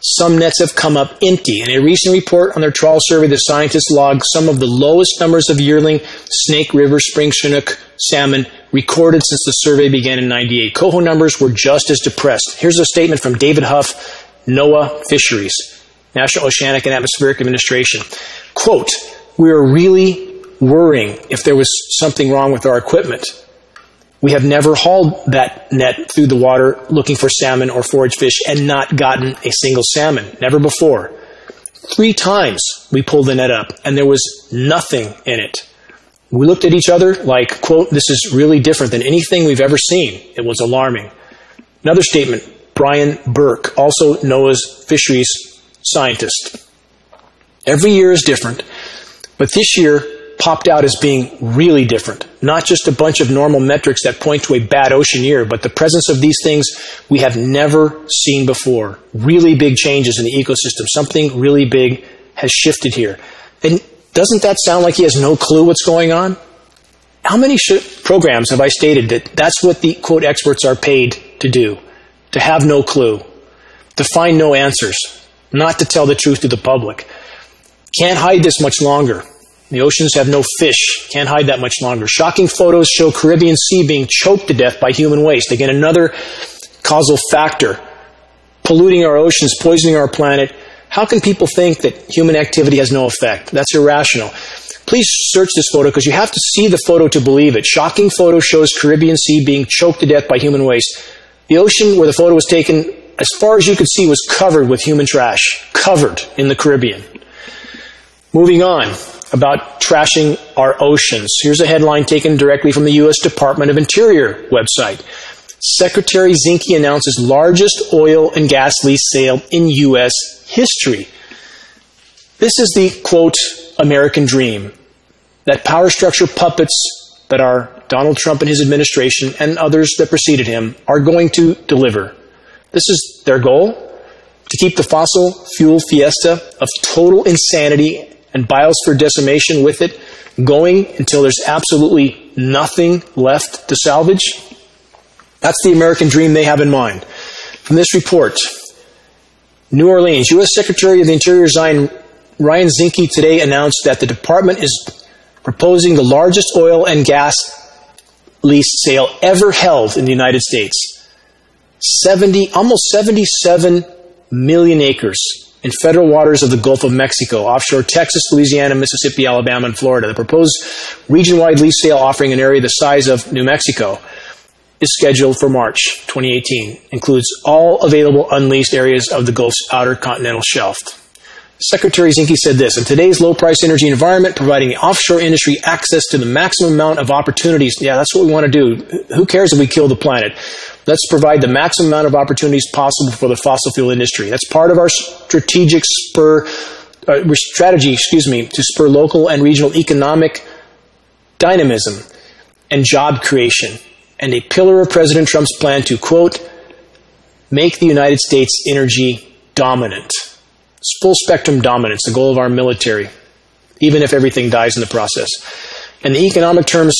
Speaker 2: some nets have come up empty. In a recent report on their trawl survey, the scientists logged some of the lowest numbers of yearling Snake River spring Chinook salmon recorded since the survey began in 98. Coho numbers were just as depressed. Here's a statement from David Huff, NOAA Fisheries, National Oceanic and Atmospheric Administration. Quote, "We are really worrying if there was something wrong with our equipment. We have never hauled that net through the water looking for salmon or forage fish and not gotten a single salmon. Never before. 3 times we pulled the net up and there was nothing in it. We looked at each other like, quote, this is really different than anything we've ever seen. It was alarming." Another statement, Brian Burke, also NOAA's fisheries scientist. "Every year is different, but this year popped out as being really different. Not just a bunch of normal metrics that point to a bad ocean year, but the presence of these things we have never seen before. Really big changes in the ecosystem. Something really big has shifted here." And doesn't that sound like he has no clue what's going on? How many programs have I stated that that's what the, quote, experts are paid to do? To have no clue. To find no answers. Not to tell the truth to the public. Can't hide this much longer. The oceans have no fish. Can't hide that much longer. Shocking photos show Caribbean Sea being choked to death by human waste. Again, another causal factor. Polluting our oceans, poisoning our planet. How can people think that human activity has no effect? That's irrational. Please search this photo because you have to see the photo to believe it. Shocking photo shows Caribbean Sea being choked to death by human waste. The ocean where the photo was taken, as far as you could see, was covered with human trash. Covered in the Caribbean. Moving on. About trashing our oceans. Here's a headline taken directly from the U.S. Department of Interior website. Secretary Zinke announces largest oil and gas lease sale in U.S. history. This is the, quote, American dream. That power structure puppets that are Donald Trump and his administration and others that preceded him are going to deliver. This is their goal, to keep the fossil fuel fiesta of total insanity and biosphere decimation with it going until there's absolutely nothing left to salvage. That's the American dream they have in mind. From this report, New Orleans, U.S. Secretary of the Interior Ryan Zinke today announced that the department is proposing the largest oil and gas lease sale ever held in the United States. Almost 77 million acres in federal waters of the Gulf of Mexico, offshore Texas, Louisiana, Mississippi, Alabama, and Florida. The proposed region-wide lease sale offering an area the size of New Mexico is scheduled for March 2018. Includes all available unleased areas of the Gulf's outer continental shelf. Secretary Zinke said this: in today's low-price energy environment, providing the offshore industry access to the maximum amount of opportunities. Yeah, that's what we want to do. Who cares if we kill the planet? Let's provide the maximum amount of opportunities possible for the fossil fuel industry. That's part of our strategy, to spur local and regional economic dynamism and job creation, and a pillar of President Trump's plan to, quote, make the United States energy dominant. It's full spectrum dominance, the goal of our military, even if everything dies in the process. And the economic terms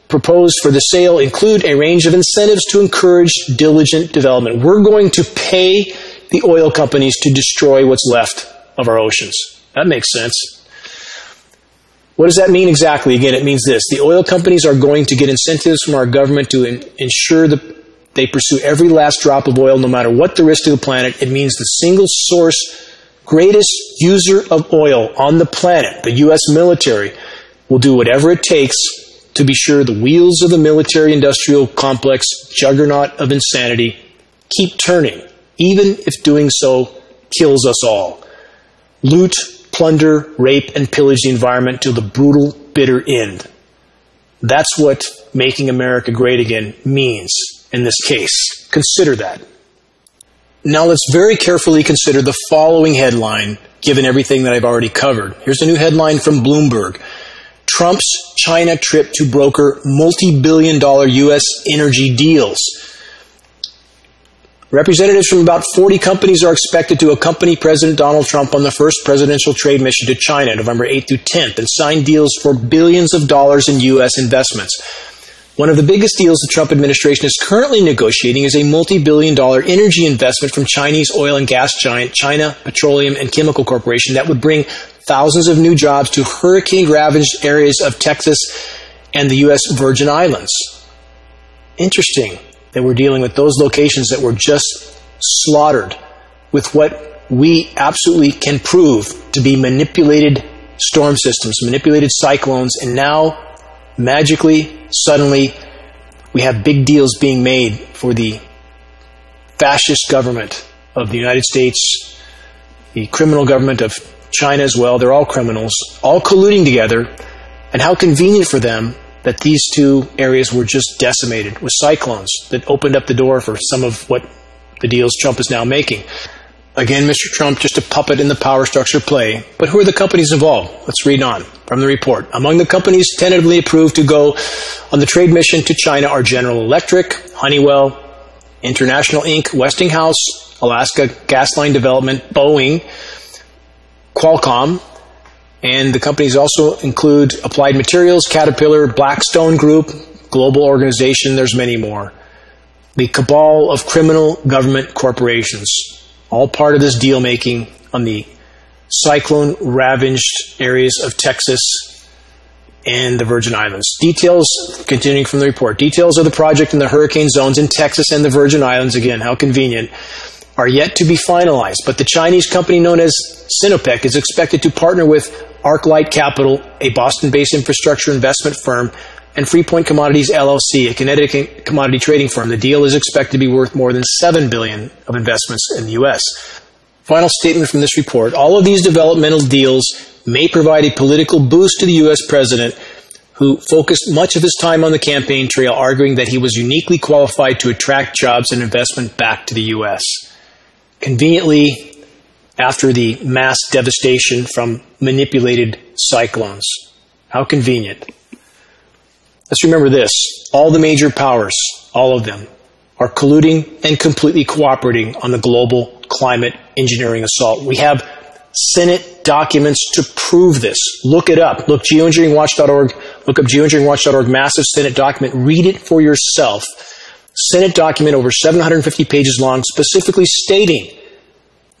Speaker 2: proposed for the sale include a range of incentives to encourage diligent development. We're going to pay the oil companies to destroy what's left of our oceans. That makes sense. What does that mean exactly? Again, it means this. The oil companies are going to get incentives from our government to ensure that they pursue every last drop of oil, no matter what the risk to the planet. It means the single source, greatest user of oil on the planet, the U.S. military, will do whatever it takes to be sure the wheels of the military-industrial complex juggernaut of insanity keep turning, even if doing so kills us all. Loot, plunder, rape, and pillage the environment to the brutal, bitter end. That's what making America great again means in this case. Consider that. Now let's very carefully consider the following headline, given everything that I've already covered. Here's a new headline from Bloomberg. Trump's China trip to broker multi-billion-dollar U.S. energy deals. Representatives from about 40 companies are expected to accompany President Donald Trump on the first presidential trade mission to China, November 8th through 10th, and sign deals for billions of dollars in U.S. investments. One of the biggest deals the Trump administration is currently negotiating is a multi-billion-dollar energy investment from Chinese oil and gas giant China Petroleum and Chemical Corporation that would bring thousands of new jobs to hurricane-ravaged areas of Texas and the U.S. Virgin Islands. Interesting that we're dealing with those locations that were just slaughtered with what we absolutely can prove to be manipulated storm systems, manipulated cyclones, and now, magically, suddenly, we have big deals being made for the fascist government of the United States, the criminal government of China as well. They're all criminals, all colluding together. And how convenient for them that these two areas were just decimated with cyclones that opened up the door for some of what the deals Trump is now making. Again, Mr. Trump, just a puppet in the power structure play. But who are the companies involved? Let's read on from the report. Among the companies tentatively approved to go on the trade mission to China are General Electric, Honeywell, International Inc., Westinghouse, Alaska Gas Line Development, Boeing, Qualcomm, and the companies also include Applied Materials, Caterpillar, Blackstone Group, global organization, there's many more. The cabal of criminal government corporations, all part of this deal-making on the cyclone-ravaged areas of Texas and the Virgin Islands. Details, continuing from the report, details of the project in the hurricane zones in Texas and the Virgin Islands, again, how convenient, are yet to be finalized. But the Chinese company known as Sinopec is expected to partner with ArcLight Capital, a Boston-based infrastructure investment firm, and Freepoint Commodities LLC, a Connecticut commodity trading firm. The deal is expected to be worth more than $7 billion of investments in the U.S. Final statement from this report. All of these developmental deals may provide a political boost to the U.S. president, who focused much of his time on the campaign trail, arguing that he was uniquely qualified to attract jobs and investment back to the U.S. Conveniently, after the mass devastation from manipulated cyclones. How convenient. Let's remember this. All the major powers, all of them, are colluding and completely cooperating on the global climate engineering assault. We have Senate documents to prove this. Look it up. Look GeoEngineeringWatch.org. Look up GeoEngineeringWatch.org, massive Senate document. Read it for yourself. Senate document over 750 pages long, specifically stating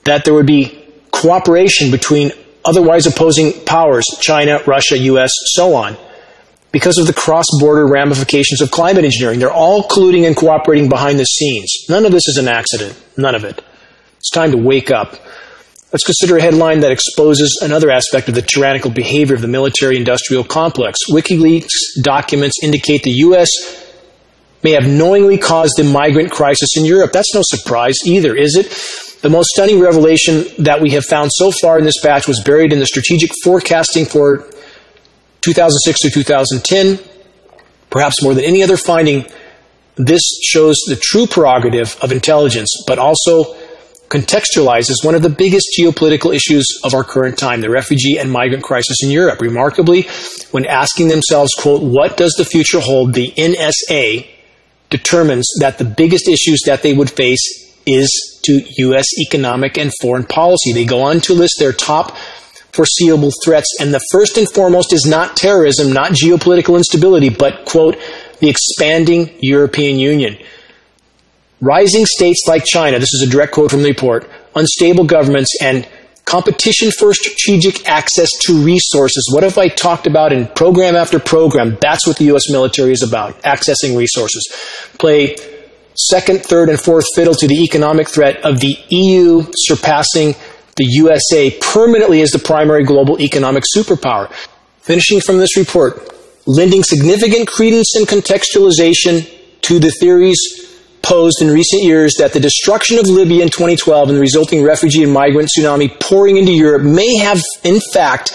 Speaker 2: that there would be cooperation between otherwise opposing powers, China, Russia, U.S., so on, because of the cross-border ramifications of climate engineering. They're all colluding and cooperating behind the scenes. None of this is an accident. None of it. It's time to wake up. Let's consider a headline that exposes another aspect of the tyrannical behavior of the military-industrial complex. WikiLeaks documents indicate the U.S. may have knowingly caused the migrant crisis in Europe. That's no surprise either, is it? The most stunning revelation that we have found so far in this batch was buried in the strategic forecasting for 2006 through 2010. Perhaps more than any other finding, this shows the true prerogative of intelligence, but also contextualizes one of the biggest geopolitical issues of our current time, the refugee and migrant crisis in Europe. Remarkably, when asking themselves, quote, what does the future hold, the NSA determines that the biggest issues that they would face is to U.S. economic and foreign policy. They go on to list their top foreseeable threats, and the first and foremost is not terrorism, not geopolitical instability, but, quote, the expanding European Union. Rising states like China, this is a direct quote from the report, unstable governments, and competition for strategic access to resources. What have I talked about in program after program? That's what the U.S. military is about, accessing resources. Play second, third, and fourth fiddle to the economic threat of the EU surpassing the USA permanently as the primary global economic superpower. Finishing from this report, lending significant credence and contextualization to the theories posed in recent years that the destruction of Libya in 2012 and the resulting refugee and migrant tsunami pouring into Europe may have, in fact,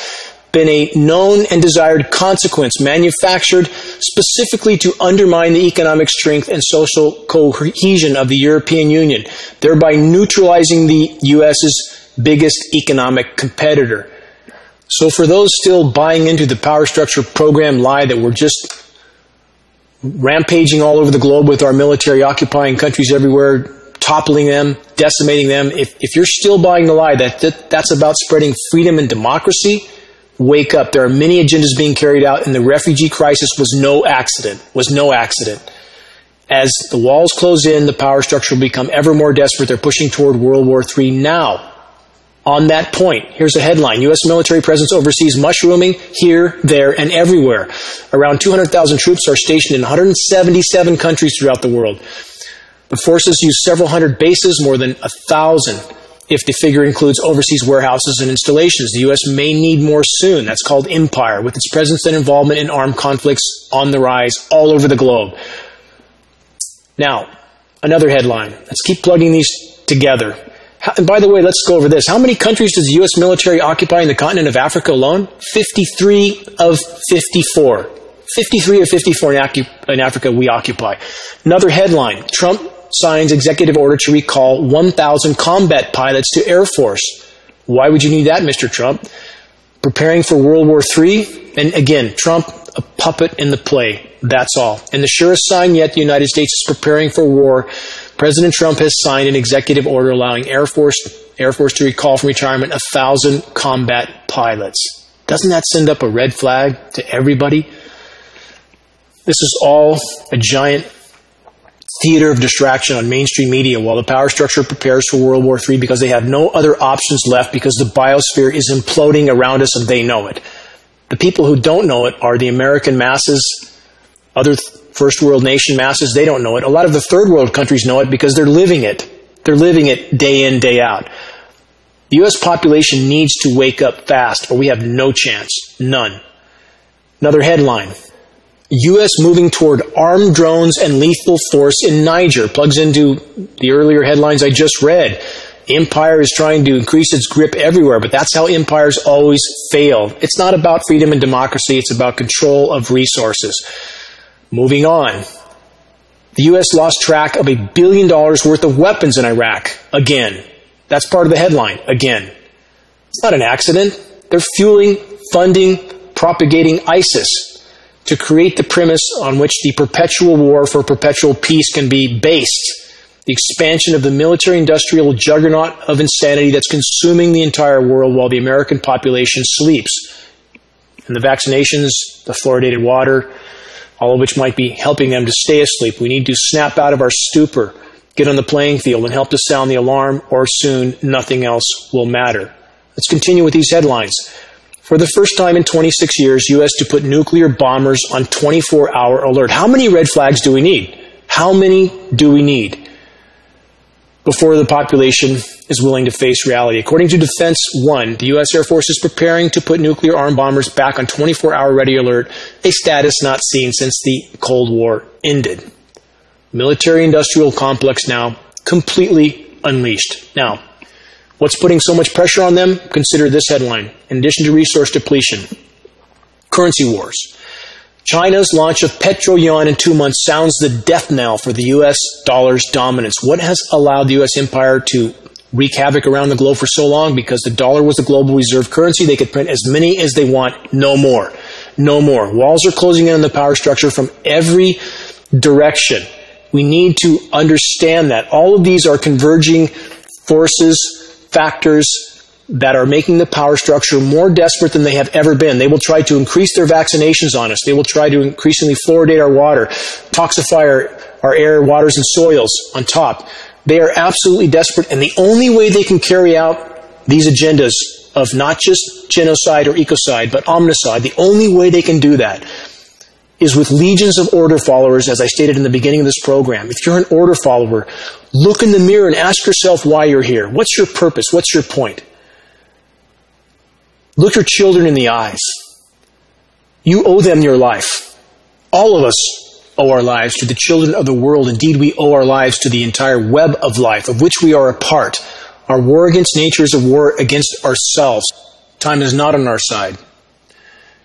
Speaker 2: been a known and desired consequence manufactured specifically to undermine the economic strength and social cohesion of the European Union, thereby neutralizing the U.S.'s biggest economic competitor. So for those still buying into the power structure program lie that we're just rampaging all over the globe with our military occupying countries everywhere, toppling them, decimating them, if you're still buying the lie that's about spreading freedom and democracy, wake up. There are many agendas being carried out, and the refugee crisis was no accident. As the walls close in, the power structure will become ever more desperate. They're pushing toward World War III now. On that point, here's a headline. U.S. military presence overseas mushrooming here, there, and everywhere. Around 200,000 troops are stationed in 177 countries throughout the world. The forces use several hundred bases, more than 1,000, if the figure includes overseas warehouses and installations. The U.S. may need more soon. That's called empire, with its presence and involvement in armed conflicts on the rise all over the globe. Now, another headline. Let's keep plugging these together. And by the way, let's go over this. How many countries does the U.S. military occupy in the continent of Africa alone? 53 of 54. 53 of 54 in Africa we occupy. Another headline. Trump signs executive order to recall 1,000 combat pilots to Air Force. Why would you need that, Mr. Trump? Preparing for World War III? And again, Trump, a puppet in the play. That's all. And the surest sign yet the United States is preparing for war. President Trump has signed an executive order allowing Air Force to recall from retirement 1,000 combat pilots. Doesn't that send up a red flag to everybody? This is all a giant theater of distraction on mainstream media while the power structure prepares for World War III because they have no other options left because the biosphere is imploding around us and they know it. The people who don't know it are the American masses, other first world nation masses. They don't know it. A lot of the third world countries know it because they're living it. They're living it day in, day out. The U.S. population needs to wake up fast or we have no chance. None. Another headline. U.S. moving toward armed drones and lethal force in Niger. Plugs into the earlier headlines I just read. Empire is trying to increase its grip everywhere, but that's how empires always fail. It's not about freedom and democracy. It's about control of resources. Moving on. The U.S. lost track of $1 billion worth of weapons in Iraq. Again. That's part of the headline. Again. It's not an accident. They're fueling, funding, propagating ISIS to create the premise on which the perpetual war for perpetual peace can be based. The expansion of the military-industrial juggernaut of insanity that's consuming the entire world while the American population sleeps. And the vaccinations, the fluoridated water, all of which might be helping them to stay asleep. We need to snap out of our stupor, get on the playing field, and help to sound the alarm, or soon nothing else will matter. Let's continue with these headlines. For the first time in 26 years, U.S. to put nuclear bombers on 24-hour alert. How many red flags do we need? How many do we need? before the population is willing to face reality. According to Defense One, the U.S. Air Force is preparing to put nuclear-armed bombers back on 24-hour ready alert, a status not seen since the Cold War ended. Military-industrial complex now completely unleashed. Now, what's putting so much pressure on them? Consider this headline. In addition to resource depletion, currency wars. China's launch of petro-yuan in 2 months sounds the death knell for the U.S. dollar's dominance. What has allowed the U.S. empire to wreak havoc around the globe for so long? Because the dollar was the global reserve currency. They could print as many as they want. No more. No more. Walls are closing in on the power structure from every direction. We need to understand that. All of these are converging forces, factors that are making the power structure more desperate than they have ever been. They will try to increase their vaccinations on us. They will try to increasingly fluoridate our water, toxify our air, waters, and soils on top. They are absolutely desperate, and the only way they can carry out these agendas of not just genocide or ecocide, but omnicide, the only way they can do that is with legions of order followers, as I stated in the beginning of this program. If you're an order follower, look in the mirror and ask yourself why you're here. What's your purpose? What's your point? Look your children in the eyes. You owe them your life. All of us owe our lives to the children of the world. Indeed, we owe our lives to the entire web of life, of which we are a part. Our war against nature is a war against ourselves. Time is not on our side.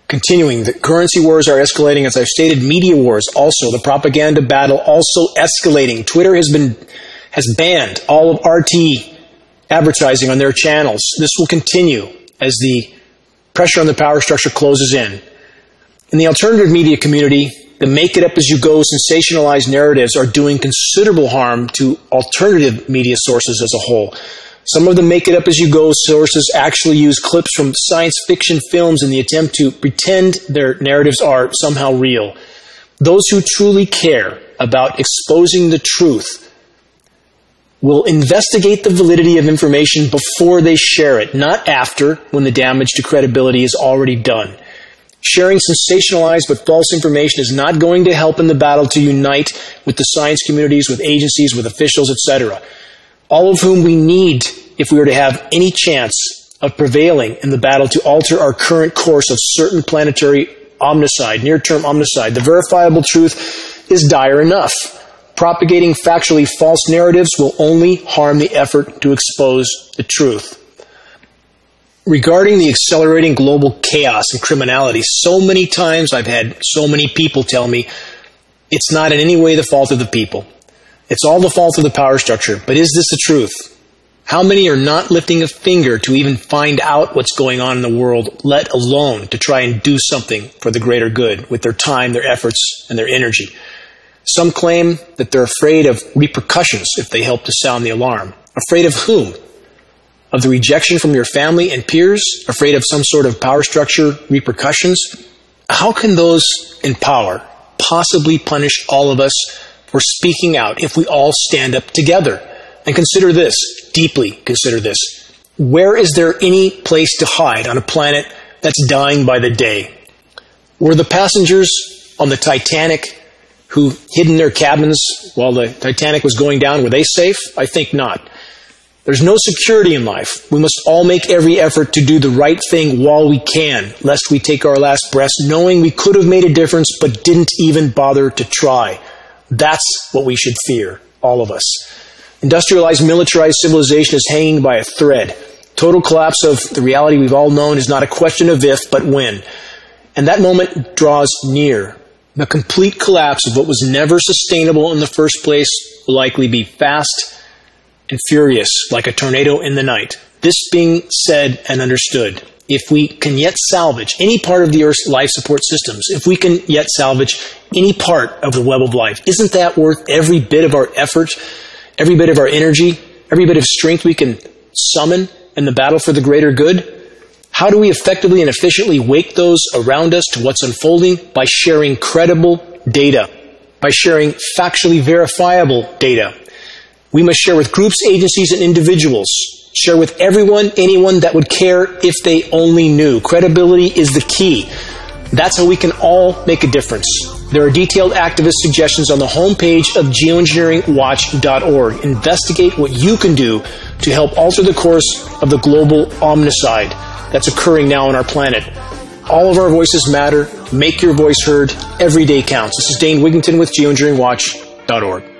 Speaker 2: Continuing, the currency wars are escalating, as I've stated. Media wars also. The propaganda battle also escalating. Twitter has banned all of RT advertising on their channels. This will continue as the pressure on the power structure closes in. In the alternative media community, the make-it-up-as-you-go sensationalized narratives are doing considerable harm to alternative media sources as a whole. Some of the make-it-up-as-you-go sources actually use clips from science fiction films in the attempt to pretend their narratives are somehow real. Those who truly care about exposing the truth will investigate the validity of information before they share it, not after, when the damage to credibility is already done. Sharing sensationalized but false information is not going to help in the battle to unite with the science communities, with agencies, with officials, etc., all of whom we need if we are to have any chance of prevailing in the battle to alter our current course of certain planetary omnicide, near-term omnicide. The verifiable truth is dire enough. Propagating factually false narratives will only harm the effort to expose the truth. Regarding the accelerating global chaos and criminality, so many times I've had so many people tell me it's not in any way the fault of the people. It's all the fault of the power structure. But is this the truth? How many are not lifting a finger to even find out what's going on in the world, let alone to try and do something for the greater good with their time, their efforts, and their energy? Some claim that they're afraid of repercussions if they help to sound the alarm. Afraid of whom? Of the rejection from your family and peers? Afraid of some sort of power structure repercussions? How can those in power possibly punish all of us for speaking out if we all stand up together? And consider this, deeply consider this. Where is there any place to hide on a planet that's dying by the day? Were the passengers on the Titanic who hid in their cabins while the Titanic was going down, were they safe? I think not. There's no security in life. We must all make every effort to do the right thing while we can, lest we take our last breaths, knowing we could have made a difference but didn't even bother to try. That's what we should fear, all of us. Industrialized, militarized civilization is hanging by a thread. Total collapse of the reality we've all known is not a question of if, but when. And that moment draws near. The complete collapse of what was never sustainable in the first place will likely be fast and furious, like a tornado in the night. This being said and understood, if we can yet salvage any part of the Earth's life support systems, if we can yet salvage any part of the web of life, isn't that worth every bit of our effort, every bit of our energy, every bit of strength we can summon in the battle for the greater good? How do we effectively and efficiently wake those around us to what's unfolding? By sharing credible data, by sharing factually verifiable data. We must share with groups, agencies, and individuals. Share with everyone, anyone that would care if they only knew. Credibility is the key. That's how we can all make a difference. There are detailed activist suggestions on the homepage of GeoEngineeringWatch.org. Investigate what you can do to help alter the course of the global omnicide that's occurring now on our planet. All of our voices matter. Make your voice heard. Every day counts. This is Dane Wigington with GeoEngineeringWatch.org.